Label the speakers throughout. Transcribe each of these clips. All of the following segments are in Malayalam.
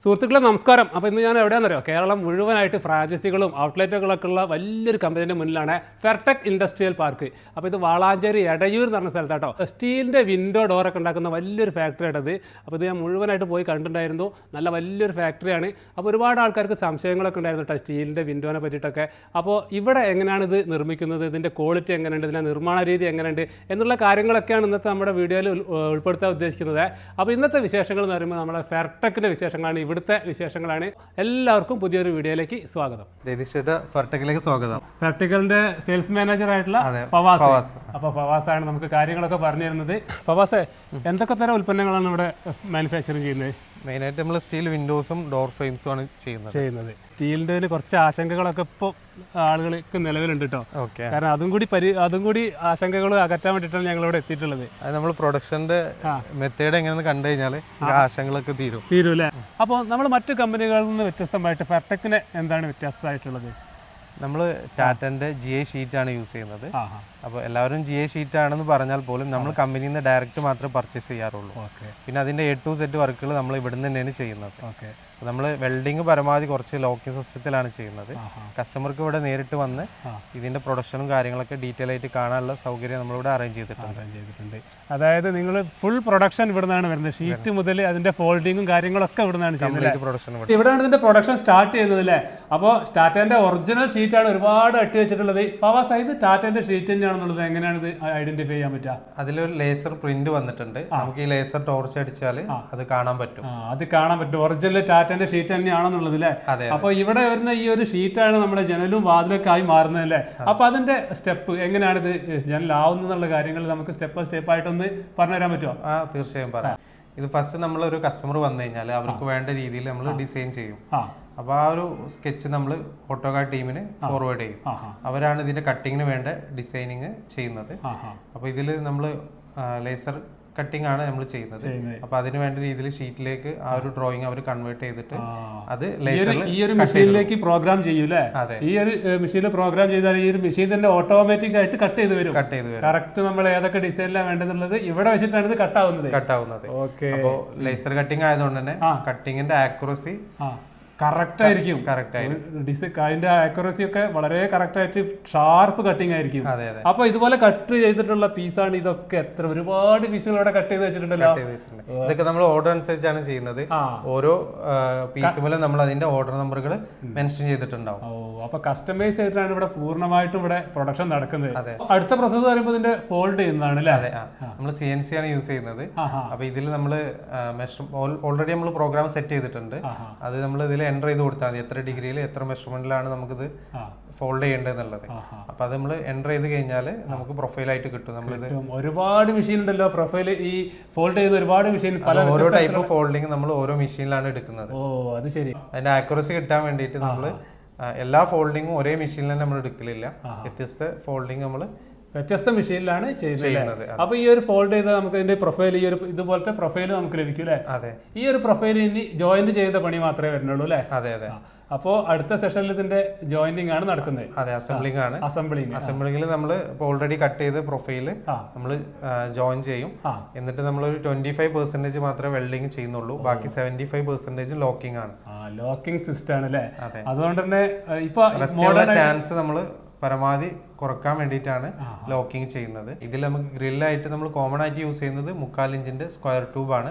Speaker 1: സുഹൃത്തുക്കളെ നമസ്കാരം. അപ്പോൾ ഇന്ന് ഞാൻ എവിടെയാണെന്നറിയോ, കേരളം മുഴുവനായിട്ട് ഫ്രാഞ്ചൈസികളും ഔട്ട്ലെറ്റുകളൊക്കെ ഉള്ള വലിയൊരു കമ്പനീൻ്റെ മുന്നിലാണ് ഫെർടെക് ഇൻഡസ്ട്രിയൽ പാർക്ക്. അപ്പോൾ ഇത് വാളാഞ്ചേരി എടയൂർ എന്ന് പറഞ്ഞ സ്ഥലത്താട്ടോ. സ്റ്റീലിൻ്റെ വിൻഡോ ഡോറൊക്കെ ഉണ്ടാക്കുന്ന വലിയൊരു ഫാക്ടറി ആയിട്ടത്. അപ്പോൾ ഇത് ഞാൻ മുഴുവനായിട്ട് പോയി കണ്ടിട്ടുണ്ടായിരുന്നു. നല്ല വലിയൊരു ഫാക്ടറിയാണ്. അപ്പോൾ ഒരുപാട് ആൾക്കാർക്ക് സംശയങ്ങളൊക്കെ ഉണ്ടായിരുന്നു കേട്ടോ സ്റ്റീലിൻ്റെ വിൻഡോനെ പറ്റിയിട്ടൊക്കെ. അപ്പോൾ ഇവിടെ എങ്ങനെയാണ് ഇത് നിർമ്മിക്കുന്നത്, ഇതിൻ്റെ ക്വാളിറ്റി എങ്ങനെയുണ്ട്, ഇതിൻ്റെ നിർമ്മാണ രീതി എങ്ങനെയുണ്ട് എന്നുള്ള കാര്യങ്ങളൊക്കെയാണ് ഇന്നത്തെ നമ്മുടെ വീഡിയോയിൽ ഉൾപ്പെടുത്താൻ ഉദ്ദേശിക്കുന്നത്. അപ്പോൾ ഇന്നത്തെ വിശേഷങ്ങൾ എന്ന് പറയുമ്പോൾ നമ്മളെ ഫെർടെക്കിൻ്റെ വിശേഷങ്ങളാണ്, ഇവിടുത്തെ വിശേഷങ്ങളാണ്. എല്ലാവർക്കും പുതിയൊരു വീഡിയോയിലേക്ക് സ്വാഗതം.
Speaker 2: ഫെർടെക്കിലേക്ക് സ്വാഗതം.
Speaker 1: ഫെർടെക്കിന്റെ സെയിൽസ് മാനേജർ ആയിട്ടുള്ള ഫവാസ്. അപ്പോൾ ഫവാസാണ് നമുക്ക് കാര്യങ്ങളൊക്കെ പറഞ്ഞു തരുന്നത്. ഫവാസെ, എന്തൊക്കെ തരം ഉൽപ്പന്നങ്ങളാണ് ഇവിടെ മാനുഫാക്ചറിങ് ചെയ്യുന്നത്?
Speaker 2: മെയിനായിട്ട് നമ്മൾ സ്റ്റീൽ വിൻഡോസും ഡോർ ഫ്രെയിംസും ആണ് ചെയ്യുന്നത്.
Speaker 1: സ്റ്റീലിൻ്റെ കുറച്ച് ആശങ്കകളൊക്കെ ഇപ്പോൾ ആളുകൾക്ക് നിലവിലുണ്ട് കേട്ടോ. കാരണം അതും കൂടി ആശങ്കകൾ അകറ്റാൻ വേണ്ടിയിട്ടാണ് ഞങ്ങളിവിടെ എത്തിയിട്ടുള്ളത്.
Speaker 2: അത് നമ്മൾ പ്രൊഡക്ഷന്റെ മെത്തേഡ് എങ്ങനെയെന്ന് കണ്ടു കഴിഞ്ഞാൽ ആശങ്കകളൊക്കെ തീരൂല്ലേ?
Speaker 1: അപ്പോൾ നമ്മൾ മറ്റു കമ്പനികളിൽ നിന്ന് വ്യത്യസ്തമായിട്ട് ഫെർടെക്കിന് എന്താണ് വ്യത്യസ്തമായിട്ടുള്ളത്?
Speaker 2: നമ്മൾ ടാറ്റന്റെ GI ഷീറ്റാണ് യൂസ് ചെയ്യുന്നത്. അപ്പോൾ എല്ലാവരും GI ഷീറ്റ് ആണെന്ന് പറഞ്ഞാൽ പോലും നമ്മൾ കമ്പനിയിൽ നിന്ന് ഡയറക്റ്റ് മാത്രമേ പർച്ചേസ് ചെയ്യാറുള്ളൂ. പിന്നെ അതിന്റെ A to Z വർക്കുകൾ നമ്മൾ ഇവിടുന്ന് തന്നെയാണ് ചെയ്യുന്നത്. നമ്മൾ വെൽഡിങ് പരമാവധി കുറച്ച് ലോക്കിംഗ് സിസ്റ്റത്തിലാണ് ചെയ്യുന്നത്. കസ്റ്റമർക്ക് ഇവിടെ നേരിട്ട് വന്ന് ഇതിന്റെ പ്രൊഡക്ഷനും കാര്യങ്ങളൊക്കെ ഡീറ്റെയിൽ ആയിട്ട് കാണാനുള്ള സൗകര്യം നമ്മളിവിടെ അറേഞ്ച് ചെയ്തിട്ടുണ്ട്.
Speaker 1: അതായത് നിങ്ങൾ ഫുൾ പ്രൊഡക്ഷൻ ഇവിടെ നിന്നാണ് വരുന്നത്. ഷീറ്റ് മുതൽ അതിന്റെ ഫോൾഡിങ്ങും കാര്യങ്ങളൊക്കെ ഇവിടെ നിന്നാണ് ചെയ്യുന്നത്. ഇവിടെയാണ് ഇതിന്റെ പ്രൊഡക്ഷൻ സ്റ്റാർട്ട് ചെയ്യുന്നത് അല്ലേ? അപ്പോൾ ടാറ്റന്റെ ഒറിജിനൽ ഷീറ്റാണ് ഒരുപാട് അട്ടി വെച്ചിട്ടുള്ളത്. ഫവാസ്, ഇത് ടാറ്റന്റെ ഷീറ്റ് തന്നെയാണെന്നുള്ളത് എങ്ങനെയാണ് ഇത് ഐഡന്റിഫൈ ചെയ്യാൻ പറ്റുക?
Speaker 2: അതിലൊരു ലേസർ പ്രിന്റ് വന്നിട്ടുണ്ട്. നമുക്ക് ഈ ലേസർ ടോർച്ച് അടിച്ചാൽ അത് കാണാൻ പറ്റും.
Speaker 1: ഒറിജിനൽ ടാറ്റന്റെ ഷീറ്റ് തന്നെയാണെന്നുള്ളത് അല്ലേ? അപ്പൊ ഇവിടെ വരുന്ന ഈ ഒരു ഷീറ്റാണ് നമ്മുടെ ജനലും വാതിലൊക്കെ ആയി മാറുന്നത് അല്ലേ? അപ്പൊ അതിന്റെ സ്റ്റെപ്പ് എങ്ങനെയാണ് ഇത് ജനലാവുന്നുള്ള കാര്യങ്ങൾ നമുക്ക് സ്റ്റെപ്പ് ആയിട്ടൊന്ന് പറഞ്ഞുതരാൻ പറ്റുമോ?
Speaker 2: തീർച്ചയായും പറയാം. ഇത് ഫസ്റ്റ് നമ്മൾ ഒരു കസ്റ്റമർ വന്നു കഴിഞ്ഞാൽ അവർക്ക് വേണ്ട രീതിയിൽ നമ്മൾ ഡിസൈൻ ചെയ്യും. അപ്പോൾ ആ ഒരു സ്കെച്ച് നമ്മൾ ഓട്ടോകാഡ് ടീമിന് ഫോർവേഡ് ചെയ്യും. അവരാണ് ഇതിന്റെ കട്ടിങ്ങിന് വേണ്ട ഡിസൈനിങ് ചെയ്യുന്നത്. അപ്പോൾ ഇതിൽ നമ്മൾ ലേസർ കട്ടിംഗ് ആണ് നമ്മൾ ചെയ്യുന്നത്. അപ്പൊ അതിന് വേണ്ട രീതിയിൽ ഷീറ്റിലേക്ക് ആ ഒരു ഡ്രോയിങ് അവർ കൺവേർട്ട് ചെയ്തിട്ട് അത്
Speaker 1: ഈ ഒരു മെഷീനിലേക്ക് പ്രോഗ്രാം ചെയ്യൂലേ? ഈ ഒരു മെഷീനിൽ പ്രോഗ്രാം ചെയ്താൽ ഈ ഒരു മെഷീൻ തന്നെ ഓട്ടോമാറ്റിക് ആയിട്ട് കട്ട് ചെയ്ത് വരും. കറക്റ്റ് നമ്മൾ ഏതൊക്കെ ഡിസൈനിലാണ് വേണ്ടതെന്നുള്ളത് ഇവിടെ വെച്ചിട്ടാണ് ഇത് കട്ടാവുന്നത്.
Speaker 2: അപ്പോൾ ലേസർ കട്ടിംഗ് ആയതുകൊണ്ട് തന്നെ കട്ടിങ്ങിന്റെ ആക്യുറസി
Speaker 1: കറക്റ്റ് ആയിരിക്കും. അതിന്റെ ആക്യുറസി ഒക്കെ വളരെ കറക്റ്റ് ആയിട്ട് ഷാർപ്പ് കട്ടിങ് ആയിരിക്കും. അപ്പൊ ഇതുപോലെ കട്ട് ചെയ്തിട്ടുള്ള പീസാണ് ഇതൊക്കെ. എത്ര ഒരുപാട് പീസുകൾ ഇവിടെ കട്ട് ചെയ്ത് വെച്ചിട്ടുണ്ടല്ലോ.
Speaker 2: ഇതൊക്കെ നമ്മൾ ഓർഡർ അനുസരിച്ചാണ് ചെയ്യുന്നത്. ഓരോ പീസുകളും നമ്മൾ അതിന്റെ ഓർഡർ നമ്പറുകൾ മെൻഷൻ ചെയ്തിട്ടുണ്ടാവും.
Speaker 1: അപ്പൊ കസ്റ്റമൈസ് ചെയ്തിട്ടാണ് ഇവിടെ പൂർണ്ണമായിട്ടും ഇവിടെ പ്രൊഡക്ഷൻ നടക്കുന്നത്. അടുത്ത പ്രോസസ് പറയുമ്പോൾ ഇതിന്റെ ഫോൾഡ് ചെയ്യുന്നതാണ് അല്ലേ?
Speaker 2: നമ്മൾ CNC ആണ് യൂസ് ചെയ്യുന്നത്. അപ്പൊ ഇതിൽ നമ്മൾ ഓൾറെഡി നമ്മൾ പ്രോഗ്രാം സെറ്റ് ചെയ്തിട്ടുണ്ട്. അത് നമ്മൾ ഇതിൽ എൻ്റർ ചെയ്ത് കൊടുത്താൽ മതി എത്ര ഡിഗ്രിയിൽ എത്ര മെഷർമെന്റിലാണ് നമുക്കിത് ഫോൾഡ് ചെയ്യേണ്ടതെന്നുള്ളത്. അപ്പൊ അത് നമ്മൾ എൻ്റർ ചെയ്ത് കഴിഞ്ഞാൽ നമുക്ക് പ്രൊഫൈലായിട്ട് കിട്ടും. നമ്മളിത്
Speaker 1: ഒരുപാട് മെഷീൻ ഉണ്ടല്ലോ പ്രൊഫൈല് ഈ ഫോൾഡ് ചെയ്ത് ഒരുപാട് മെഷീൻ
Speaker 2: ഓരോ ടൈപ്പ് ഫോൾഡിങ് നമ്മൾ ഓരോ മെഷീനിലാണ് എടുക്കുന്നത്.
Speaker 1: അത് ശരി.
Speaker 2: അതിന്റെ ആക്യുറസി കിട്ടാൻ വേണ്ടിയിട്ട് നമ്മൾ എല്ലാ ഫോൾഡിങ്ങും ഒരേ മെഷീനിൽ തന്നെ നമ്മൾ എടുക്കലില്ല. വ്യത്യസ്ത ഫോൾഡിങ് നമ്മൾ
Speaker 1: വ്യത്യസ്ത മെഷീനിലാണ് ചെയ്യുന്നത്. അപ്പൊ ഈ ഒരു ഫോൾഡ് ചെയ്താൽ നമുക്ക് ഇതിന്റെ പ്രൊഫൈൽ ഈ ഒരു ഇതുപോലത്തെ പ്രൊഫൈൽ നമുക്ക് ലഭിക്കും അല്ലേ? ഈ ഒരു പ്രൊഫൈൽ ഇനി ജോയിന്റ് ചെയ്യുന്ന പണി മാത്രമേ വരുന്നുള്ളൂ അല്ലേ? അപ്പോൾ അടുത്ത സെഷനിൽ ഇതിന്റെ ജോയിന്റിംഗ് ആണ് നടക്കുന്നത്.
Speaker 2: അസംബ്ലിംഗിൽ നമ്മൾ ഓൾറെഡി കട്ട് ചെയ്ത പ്രൊഫൈല് നമ്മൾ ജോയിൻ ചെയ്യും. എന്നിട്ട് നമ്മൾ ഒരു 25% മാത്രമേ വെൽഡിങ് ചെയ്യുന്നുള്ളൂ. ബാക്കി 75% ലോക്കിംഗ് ആണ്.
Speaker 1: ലോക്കിംഗ് സിസ്റ്റം ആണ് അല്ലേ? അതുകൊണ്ട് തന്നെ ഇപ്പൊ
Speaker 2: ചാൻസ് നമ്മൾ പരമാവധി കുറക്കാൻ വേണ്ടിയിട്ടാണ് ലോക്കിംഗ് ചെയ്യുന്നത്. ഇതിൽ നമുക്ക് ഗ്രില്ലായിട്ട് നമ്മൾ കോമൺ ആയിട്ട് യൂസ് ചെയ്യുന്നത് 3/4 ഇഞ്ചിന്റെ സ്ക്വയർ ട്യൂബാണ്.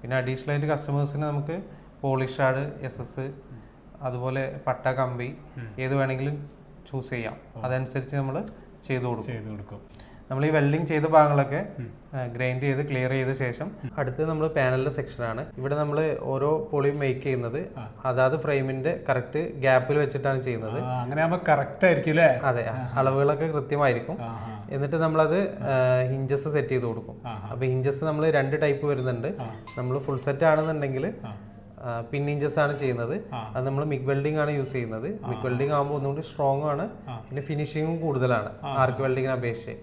Speaker 2: പിന്നെ അഡീഷണൽ ആയിട്ട് കസ്റ്റമേഴ്സിന് നമുക്ക് പോളിഷാർഡ് SS അതുപോലെ പട്ട കമ്പി ഏത് വേണമെങ്കിലും ചൂസ് ചെയ്യാം. അതനുസരിച്ച് നമ്മൾ ചെയ്തു കൊടുക്കും. നമ്മൾ ഈ വെൽഡിങ് ചെയ്ത ഭാഗങ്ങളൊക്കെ ഗ്രൈൻഡ് ചെയ്ത് ക്ലിയർ ചെയ്ത ശേഷം അടുത്ത് നമ്മൾ പാനലിന്റെ സെക്ഷനാണ്. ഇവിടെ നമ്മൾ ഓരോ പൊളിയും മേക്ക് ചെയ്യുന്നത് അതാത് ഫ്രെയിമിന്റെ കറക്റ്റ് ഗ്യാപ്പിൽ വെച്ചിട്ടാണ് ചെയ്യുന്നത്. അതെ, അളവുകളൊക്കെ കൃത്യമായിരിക്കും. എന്നിട്ട് നമ്മളത് ഹിഞ്ചസ് സെറ്റ് ചെയ്ത് കൊടുക്കും. അപ്പൊ ഹിഞ്ചസ് നമ്മൾ 2 ടൈപ്പ് വരുന്നുണ്ട്. നമ്മൾ ഫുൾ സെറ്റ് ആണെന്നുണ്ടെങ്കിൽ പിൻ ഹിഞ്ചസ് ആണ് ചെയ്യുന്നത്. അത് നമ്മൾ മിഗ് വെൽഡിംഗ് ആണ് യൂസ് ചെയ്യുന്നത്. മിഗ് വെൽഡിംഗ് ആകുമ്പോൾ ഒന്നുകൂടി സ്ട്രോങ് ആണ്. പിന്നെ ഫിനിഷിങ്ങും കൂടുതലാണ് ആർക്ക് വെൽഡിങ്ങിനെ അപേക്ഷിച്ച്.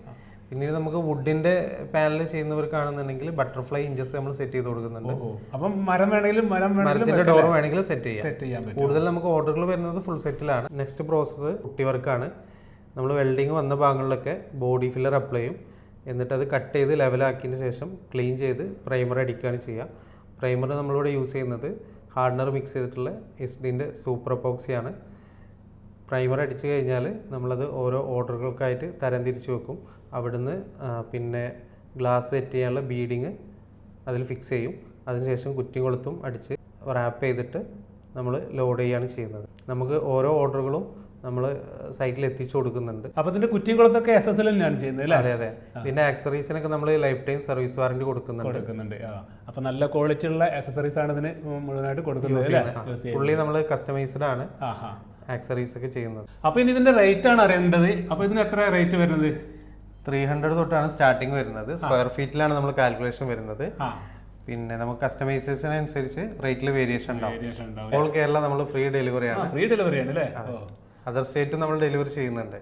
Speaker 2: പിന്നീട് നമുക്ക് വുഡിന്റെ പാനൽ ചെയ്യുന്നവർക്കാണെന്നുണ്ടെങ്കിൽ ബട്ടർഫ്ലൈ ഹിഞ്ചസ് നമ്മൾ സെറ്റ് ചെയ്ത് കൊടുക്കുന്നുണ്ട്. മരത്തിന്റെ ഡോർ വേണമെങ്കിൽ സെറ്റ് ചെയ്യാം. കൂടുതൽ നമുക്ക് ഓർഡറുകൾ വരുന്നത് ഫുൾ സെറ്റിലാണ്. നെക്സ്റ്റ് പ്രോസസ്സ് പുട്ടി വർക്കാണ്. നമ്മൾ വെൽഡിങ് വന്ന ഭാഗങ്ങളിലൊക്കെ ബോഡി ഫില്ലർ അപ്ലൈ ചെയ്യും. എന്നിട്ട് അത് കട്ട് ചെയ്ത് ലെവലാക്കിയതിന് ശേഷം ക്ലീൻ ചെയ്ത് പ്രൈമർ അടിക്കുകയാണ് ചെയ്യുക. പ്രൈമർ നമ്മളിവിടെ യൂസ് ചെയ്യുന്നത് ഹാർഡനർ മിക്സ് ചെയ്തിട്ടുള്ള എസ്ഡിൻ്റെ സൂപ്പർ എപ്പോക്സിയാണ്. പ്രൈമർ അടിച്ചു കഴിഞ്ഞാൽ നമ്മളത് ഓരോ ഓർഡറുകൾക്കായിട്ട് തരംതിരിച്ച് വെക്കും. അവിടുന്ന് പിന്നെ ഗ്ലാസ് സെറ്റ് ചെയ്യാനുള്ള ബീഡിങ് അതിൽ ഫിക്സ് ചെയ്യും. അതിനുശേഷം കുറ്റി കൊളുത്തും അടിച്ച് റാപ്പ് ചെയ്തിട്ട് നമ്മൾ ലോഡ് ചെയ്യുകയാണ് ചെയ്യുന്നത്. നമുക്ക് ഓരോ ഓർഡറുകളും നമ്മൾ സൈറ്റിൽ എത്തിച്ചു കൊടുക്കുന്നുണ്ട്.
Speaker 1: അപ്പോൾ ഇതിന്റെ കുറ്റിയും കുളത്തൊക്കെ SSL തന്നെയാണ് ചെയ്യുന്നത് അല്ലേ?
Speaker 2: അതെ അതെ. പിന്നെ ആക്സറീസിനൊക്കെ നമ്മൾ ലൈഫ് ടൈം സർവീസ് വാറണ്ടി കൊടുക്കുന്നുണ്ട്.
Speaker 1: അപ്പോൾ നല്ല ക്വാളിറ്റി ഉള്ള ആക്സസറീസ് ആണ് ഇതിന് മുഴുവനായിട്ട് കൊടുക്കുന്നത്.
Speaker 2: ഫുള്ളി നമ്മൾ കസ്റ്റമൈസ്ഡ് ആണ് ആക്സറീസ് ഒക്കെ ചെയ്യുന്നത്.
Speaker 1: അപ്പോൾ ഇനി ഇതിന്റെ റേറ്റ് ആണ് അറിയേണ്ടത്. അപ്പോൾ ഇതിന് എത്ര റേറ്റ് വരുന്നത്?
Speaker 2: 300 തൊട്ടാണ് സ്റ്റാർട്ടിങ് വരുന്നത്. സ്ക്വയർ ഫീറ്റിലാണ് നമ്മൾ കാൽക്കുലേഷൻ വരുന്നത്. പിന്നെ നമുക്ക് കസ്റ്റമൈസേഷൻ അനുസരിച്ച് റേറ്റിൽ വേരിയേഷൻ ഉണ്ടാവും. ഓൾ കേരള നമ്മൾ ഫ്രീ ഡെലിവറി ആണ്.
Speaker 1: ഫ്രീ ഡെലിവറി ആണ് അല്ലേ?
Speaker 2: അതർ സ്റ്റേറ്റ് നമ്മൾ ഡെലിവറി ചെയ്യുന്നുണ്ട്.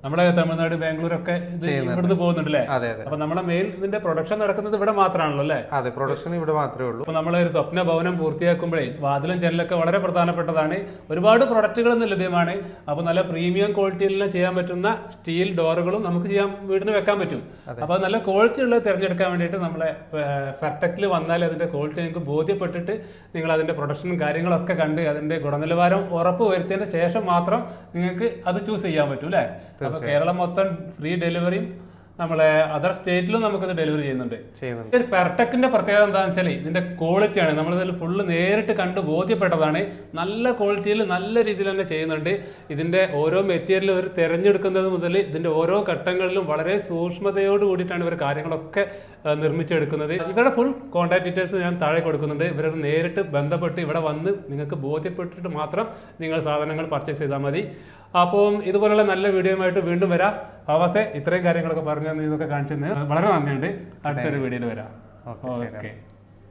Speaker 1: നമ്മുടെ തമിഴ്നാട്, ബാംഗ്ലൂർ ഒക്കെ ഇവിടുന്ന് പോകുന്നുണ്ടല്ലേ?
Speaker 2: അതെ അതെ.
Speaker 1: അപ്പൊ നമ്മുടെ മെയിൻ ഇതിന്റെ പ്രൊഡക്ഷൻ നടക്കുന്നത് ഇവിടെ മാത്രമാണല്ലോ അല്ലേ?
Speaker 2: അതെ, പ്രൊഡക്ഷൻ ഇവിടെ മാത്രമേ ഉള്ളൂ.
Speaker 1: അപ്പൊ നമ്മളെ ഒരു സ്വപ്ന ഭവനം പൂർത്തിയാക്കുമ്പോഴേ വാതിലും ജനലൊക്കെ വളരെ പ്രധാനപ്പെട്ടതാണ്. ഒരുപാട് പ്രൊഡക്റ്റുകളൊന്നും ലഭ്യമാണ്. അപ്പൊ നല്ല പ്രീമിയം ക്വാളിറ്റിയിൽ ചെയ്യാൻ പറ്റുന്ന സ്റ്റീൽ ഡോറുകളും നമുക്ക് വീടിന് വെക്കാൻ പറ്റും. അപ്പൊ നല്ല ക്വാളിറ്റി ഉള്ളത് തിരഞ്ഞെടുക്കാൻ വേണ്ടിയിട്ട് നമ്മളെ ഫെർടെക്കിൽ വന്നാൽ അതിന്റെ ക്വാളിറ്റി നിങ്ങൾക്ക് ബോധ്യപ്പെട്ടിട്ട് നിങ്ങൾ അതിന്റെ പ്രൊഡക്ഷനും കാര്യങ്ങളൊക്കെ കണ്ട് അതിന്റെ ഗുണനിലവാരം ഉറപ്പ് വരുത്തിയതിന് ശേഷം മാത്രം നിങ്ങൾക്ക് അത് ചൂസ് ചെയ്യാൻ പറ്റും അല്ലേ? അപ്പൊ കേരളം മൊത്തം ഫ്രീ ഡെലിവറിയും നമ്മളെ അതർ സ്റ്റേറ്റിലും നമുക്കിത് ഡെലിവറി ചെയ്യുന്നുണ്ട്. ഫെർടെക്കിന്റെ പ്രത്യേകത എന്താണെന്ന് വെച്ചാൽ ഇതിന്റെ ക്വാളിറ്റിയാണ്. നമ്മളിതിൽ ഫുള്ള് നേരിട്ട് കണ്ട് ബോധ്യപ്പെട്ടതാണ്. നല്ല ക്വാളിറ്റിയിൽ നല്ല രീതിയിൽ തന്നെ ചെയ്യുന്നുണ്ട്. ഇതിന്റെ ഓരോ മെറ്റീരിയലും ഇവർ തിരഞ്ഞെടുക്കുന്നത് മുതൽ ഇതിന്റെ ഓരോ ഘട്ടങ്ങളിലും വളരെ സൂക്ഷ്മതയോട് കൂടിയിട്ടാണ് ഇവർ കാര്യങ്ങളൊക്കെ നിർമ്മിച്ചെടുക്കുന്നത്. ഇവരുടെ ഫുൾ കോൺടാക്ട് ഡീറ്റെയിൽസ് ഞാൻ താഴെ കൊടുക്കുന്നുണ്ട്. ഇവരോട് നേരിട്ട് ബന്ധപ്പെട്ട് ഇവിടെ വന്ന് നിങ്ങൾക്ക് ബോധ്യപ്പെട്ടിട്ട് മാത്രം നിങ്ങൾ സാധനങ്ങൾ പർച്ചേസ് ചെയ്താൽ മതി. അപ്പം ഇതുപോലുള്ള നല്ല വീഡിയോയുമായിട്ട് വീണ്ടും വരാം. ഫവാസെ ഇത്രയും കാര്യങ്ങളൊക്കെ പറഞ്ഞു ഇതൊക്കെ കാണിച്ചു തന്നെ വളരെ നന്ദിയുണ്ട്. അടുത്തൊരു വീഡിയോയിൽ വരാം. ഓക്കെ.